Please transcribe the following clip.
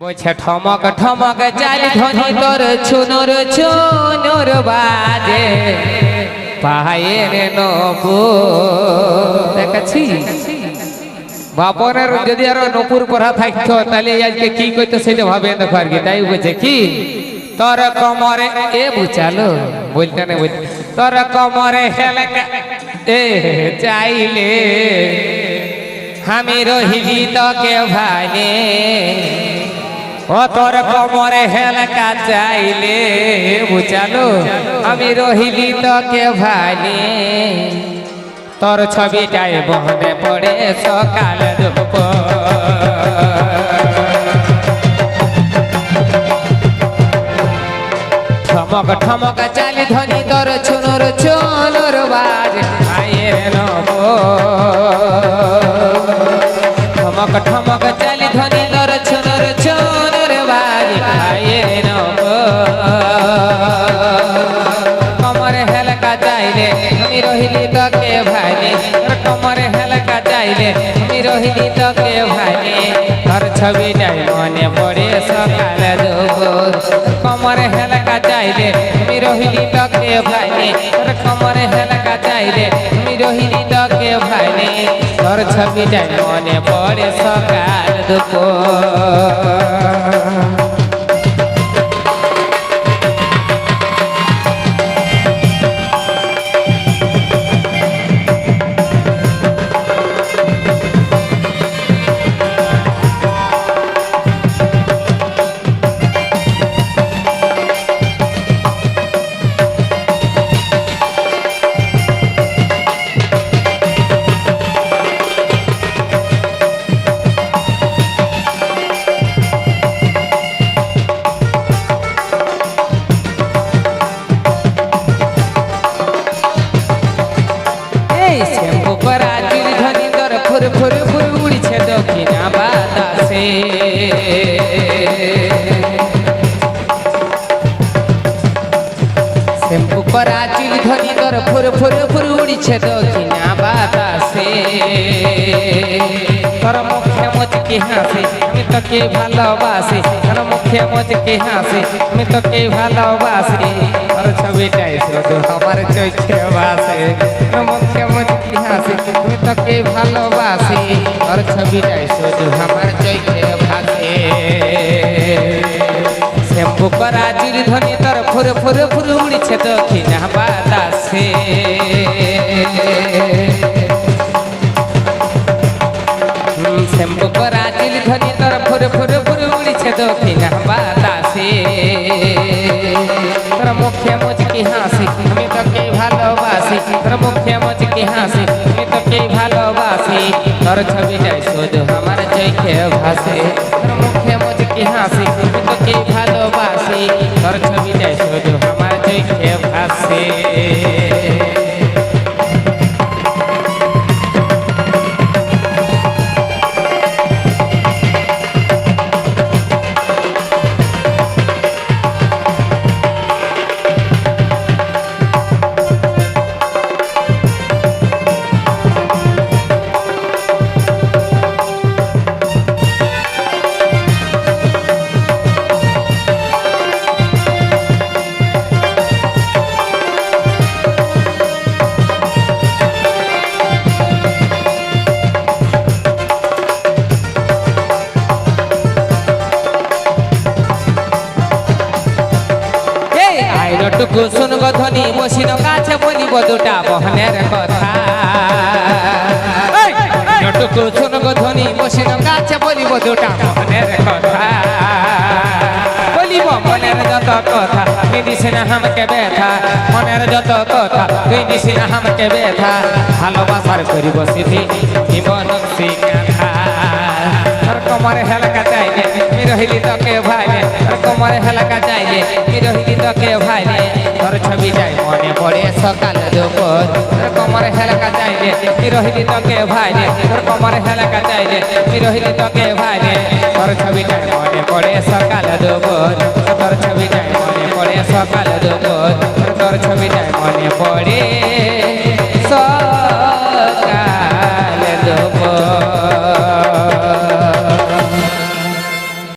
বলছে ঠমক ঠমক চাল ধ্বনি তোর ছুনুর ছুনুর বাজে পায়ের নপুর দেখাচ্ছি বাপনের যদি আরো নপুর পড়া থাকতো তাহলে আজকে কি করতো সেটা ভাবে দেখো আর কি তাই বলছে কি তোর কমরে এ বুঝালো বলতে না বলতে তোর কমরে হেলকা এ চাইলে আমি রহিলি তোকে ভাইলে ও তোর কমরে হেলকা চাইলে বুঝালো আমি রহিলি তোকে ভাইলে তোর ছবিটাই মনে পড়ে সকাল দুপুর ঠমক ঠমক চালি ধ্বনি তোর ছুনুর ছুনুর বাজ আয়ের ঠমক ঠমক চালি ধ্বনি তোর ছুনুর ছুনুর বাজ আয়ের কমরে হেলকা চাইলে আমি রহিলি তোকে ভাইলে কমরে হেলকা চাইলে আমি রহিলি তোকে ভাইলে তোর ছবিটাই মনে পড়ে সকাল দুপুর কমরে হেলকা চাইলে আমি রহিলি তোকে ভাইলে তোর কমরে হেলকা চাইলে আমি রহিলি তোকে ভাইলে তোর ছবিটাই মনে পড়ে সকাল দুপুর ফুর ফুর ফুর উড়ছে দক্ষিণা বাতাসে শ্যাম্পু করা চিল ধ্বনি তোর ফুর ফুর ফুর উড়ছে দক্ষিণা বাতাসে তোর মুখে মুচকি হাসি আমি তোকে ভালোবাসি তোর মুখে মুচকি হাসি আমি তোকে ভালোবাসি তোর ছবিটাই শুধু আমার চোখে বাসে তোর মুখে মুচকি হাসি আমি তোকে ভালোবাসি তোর ছবিটাই শুধু আমার চোখে ভাসে শ্যাম্পু করা চির ধ্বনি তোর ফুর ফুর ফুর উড়ছে দক্ষিণা বাতাসে শ্যাম্পু করা চির ধ্বনি তোর ফুর ফুর ফুর উড়ছে দক্ষিণা বাতাসে তোর মুখে মুচকি হাসি আমি তোকে ভালোবাসি তোর মুখে মুচকি হাসি আমি তোকে ভালোবাসি তোর ছবিটাই শুধু আমার চোখে ভাসে তোর মুখে মুচকি হাসি আমি তোকে ভালোবাসি তোর ছবিটাই শুধু আমার চোখে ভাসে টুকু শুনব ধ্বনি মসিন কাছে বলিব দুটা বহনের কথা টুকু শুনব ধ্বনি মসিন কাছে বলিব দুটা বহনের কথা বলিব মনের যত কথা তুই দিস না আমাকে ব্যথা মনের যত কথা তুই দিস না আমাকে ব্যথা ভালোবাসার করিব সিদ্ধি জীবন শিক্ষা তোর কমরে হেলকা চাইলে আমি রহিলি তোকে ভাইলে তোর কমরে হেলকা চাইলে আমি রহিলি তোকে ভাইলে তোর ছবিটাই মনে পড়ে সকাল দুপুর তোর কমরে হেলকা চাইলে আমি রহিলি তোকে ভাইলে তোর কমরে হেলকা চাইলে আমি রহিলি তোকে ভাইলে তোর ছবিটাই মনে পড়ে সকাল দুপুর তোর ছবিটাই মনে পড়ে সকাল দুপুর তোর ছবিটাই মনে পড়ে